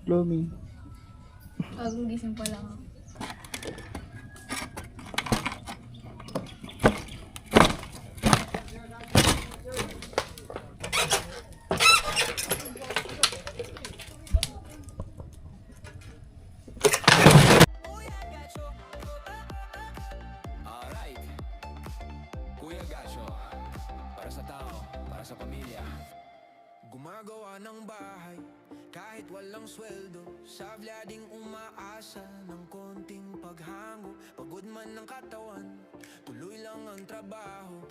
Blooming. Bagong gising pa lang ako. Para sa tao, para sa pamilya. Gumagawa ng bahay kahit walang sweldo. Sabla ding umaasa ng konting paghango. Pagod man ng katawan, tuloy lang ang trabaho.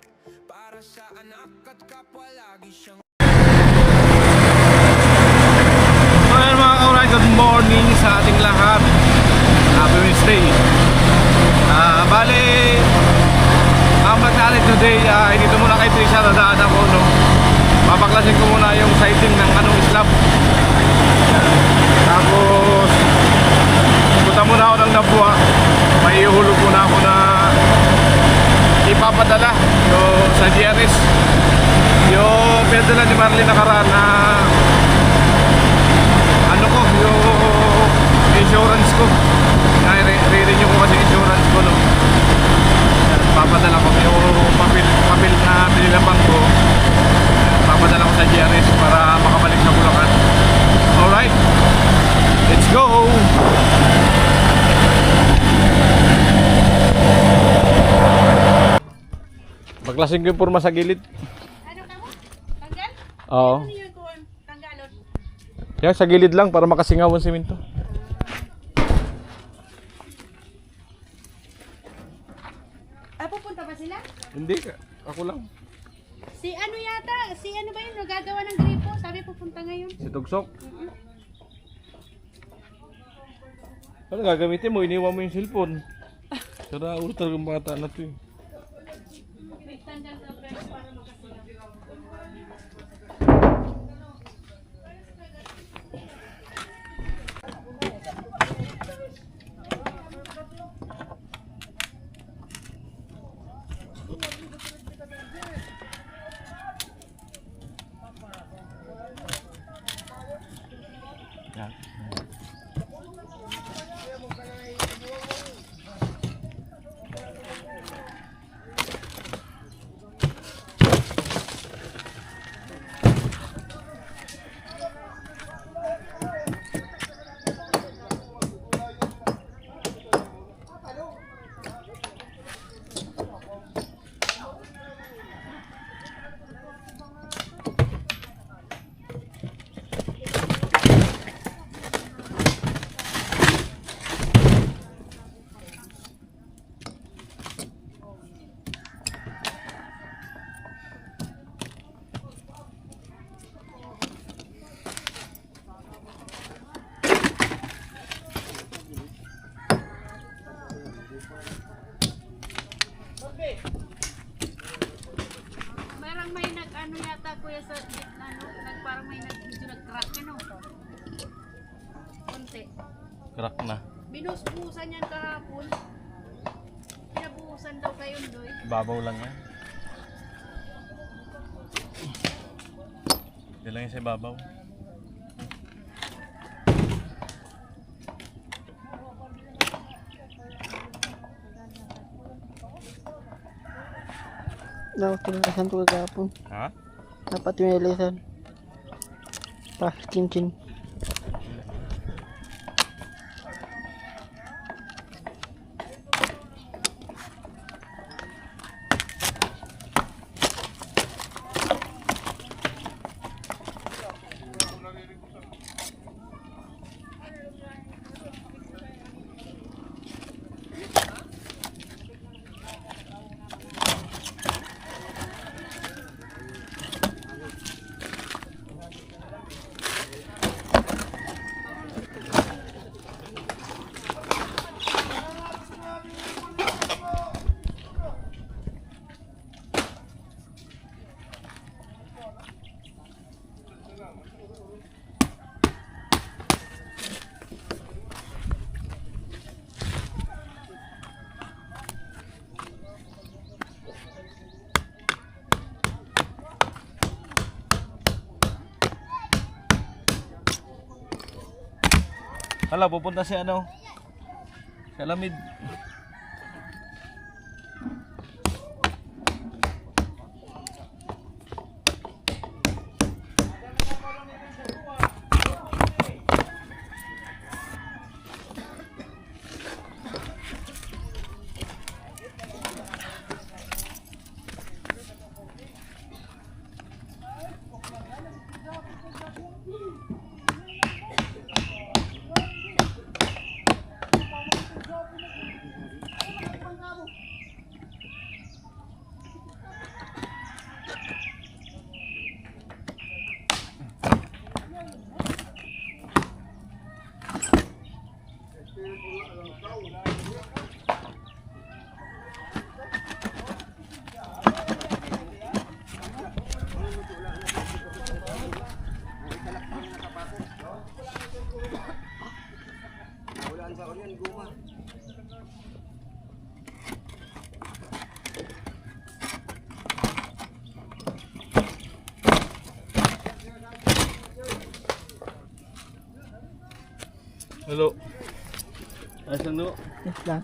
Para sa anak at kapwa lagi siyang So ayan mga kauray, good morning sa ating lahat. Happy Wednesday. Bali, ang mag-alit today, dito muna kay Trisha, nadaan ako, no? Papaklasin ko muna yung sighting ng anong slab. Tapos punta muna ako ng Nabua. May ihulog muna ako na ipapadala sa GRS. Yung pinadala ni Marlene nakaraan na ano ko, yung insurance ko. Re-renew ko kasi insurance ko, no? Papadala ko yung papel na pinilabang ko. Papadala ko sa GRS para makabalik sa Bulacan. Alright, let's go! Paglasing ko yung purma sa gilid. Ano ka mo? Tanggal? Oo. Ano yun kung tanggalon? Yan, sa gilid lang para makasingaw ang simento. Pupunta ba sila? Hindi, ako lang. Si ano yata? Si ano ba yun? Nagagawa ng gripo? Sabi pupunta ngayon. Si Tugsok. Ano gagamitin mo? Iniwan mo yung cellphone. Sara ulo talaga ang bata na to eh. Tanggal sa press para makasigaw. Yan. Parang may nag-ano yata kuya sa ano, parang may medyo nag-crack ano. Konti. Crack na. Binusbusan yan kahapon. Pinabuhusan daw kayo doy. Babaw lang yan. Hindi lang yan sa babaw. Dapat tinalasan ko kagapon. Ha? Dapat tinalasan. Chin-chin. Hala, pupunta si ano? Si Alamid. Hello. Ayos lang do. Yes lang.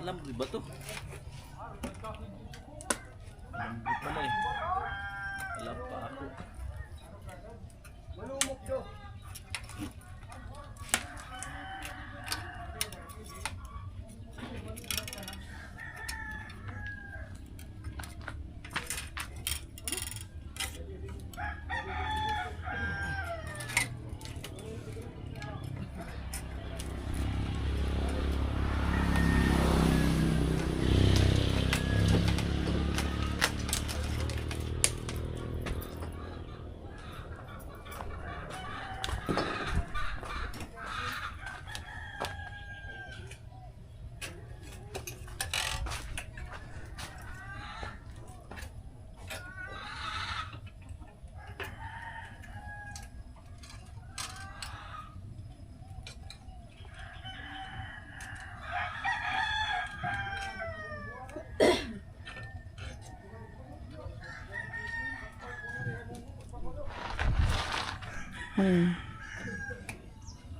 Alam mo ba to? Lambot pala eh. Alam pa ako.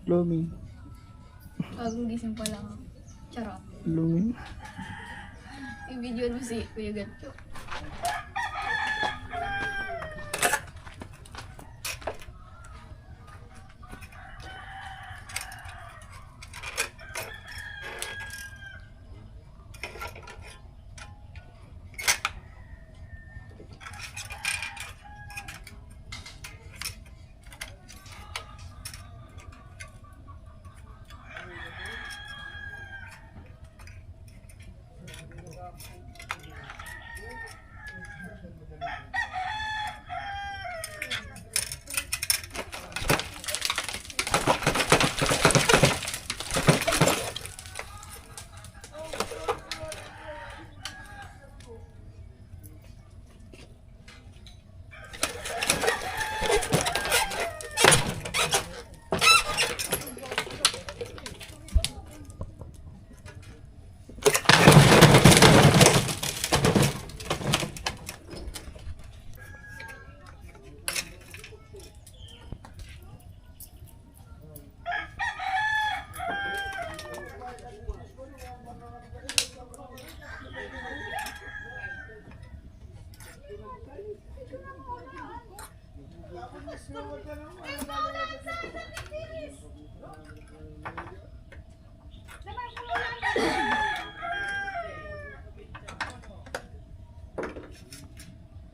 Blooming. Bagong gising pa lang ako. Charot. Blooming. I-video mo si Kuya Gatcho.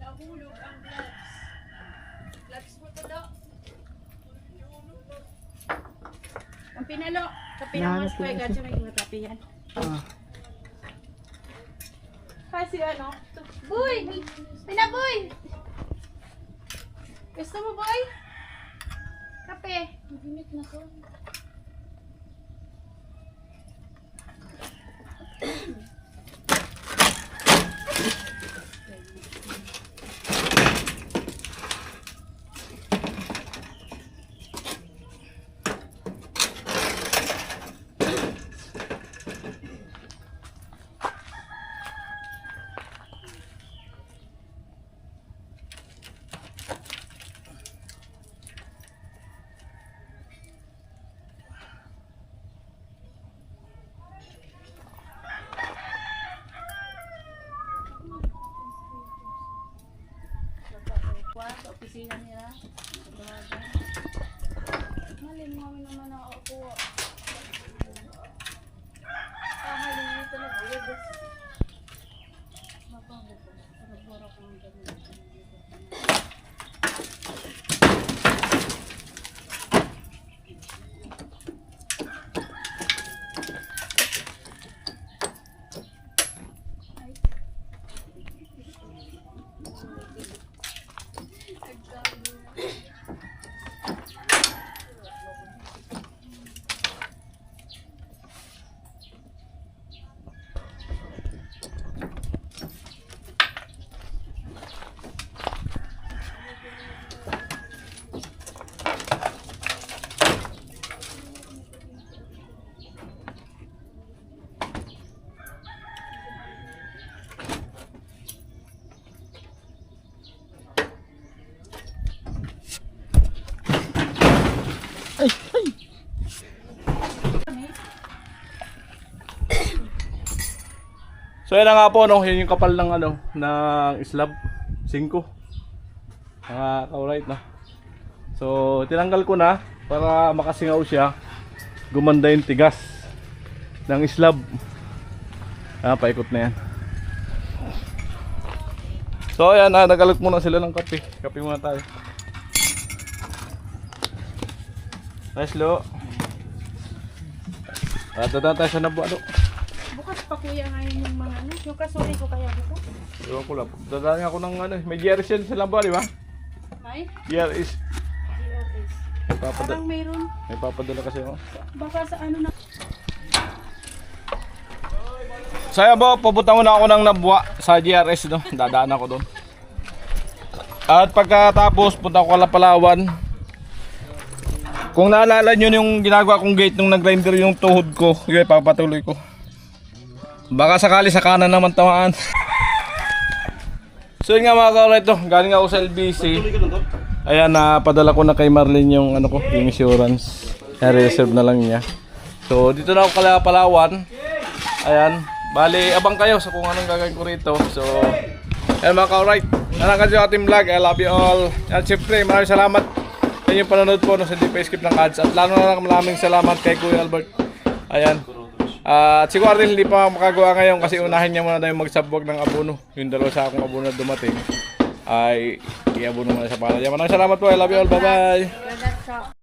Nahulog ang gloves. Gloves mo to, Dok. Ang pinalo. Kape ng Nahanap mas ko kuya, isa. gacha may kape yan. Ah. Kasi ano? Boy! Pinaboy! Gusto mo, boy? Kape. Maginit na ko. Sa opisina nila. Malin mo naman ako. Halin mo talaga. Mapago ko. Sarabora ko ng ganun. Ay! Ay! So yan na nga po, no? Yun yung kapal ng ano, ng slab 5. Mga ka-alright na. So tinanggal ko na para makasingaw siya. Gumanda yung tigas ng slab. Paikot na yan. So ayan, nagalot muna sila ng kape. Kape muna tayo. Nice lo. Dadaan tayo sa nabuado. Bukas pa kuya ngayon yung mga ano. Yung kasuri ko kaya bukas. Ewan ko lang. Dadaan ako ng ano. May GRS yan sa lamba, di ba? May? GRS. DRS. Parang mayroon. May papadala kasi ako. Baka sa ano na. Saya ba, papunta muna ako ng Nabwa sa GRS, no? Dadaan ako doon. At pagkatapos, punta ako kala Palawan. Kung naalala nyo yung ginagawa kong gate nung nag-grinder yung tuhod ko, yun, papatuloy ko. Baka sakali sa kanan naman tamaan. So yun nga mga ka-alright, to, galing ako sa LBC. Ayan, napadala ko na kay Marlene yung ano ko, yung insurance. I-reserve na lang niya. So dito na ako kala Palawan. Ayan, bali abang kayo sa kung anong gagawin ko rito. So ayan mga ka-alright, nanakan yung ating vlog. I love you all. At syempre maraming salamat sa inyong panonood po, no, sa hindi pa skip ng ads. At lalo na lang maraming salamat kay Kuya Albert. Ayan. At siguro rin hindi pa makagawa ngayon kasi unahin niya muna na yung magsabwag ng abono. Yung 2 sa akong abono na dumating ay i-abono muna sa pangalan. Maraming salamat po. I love you all. Bye bye.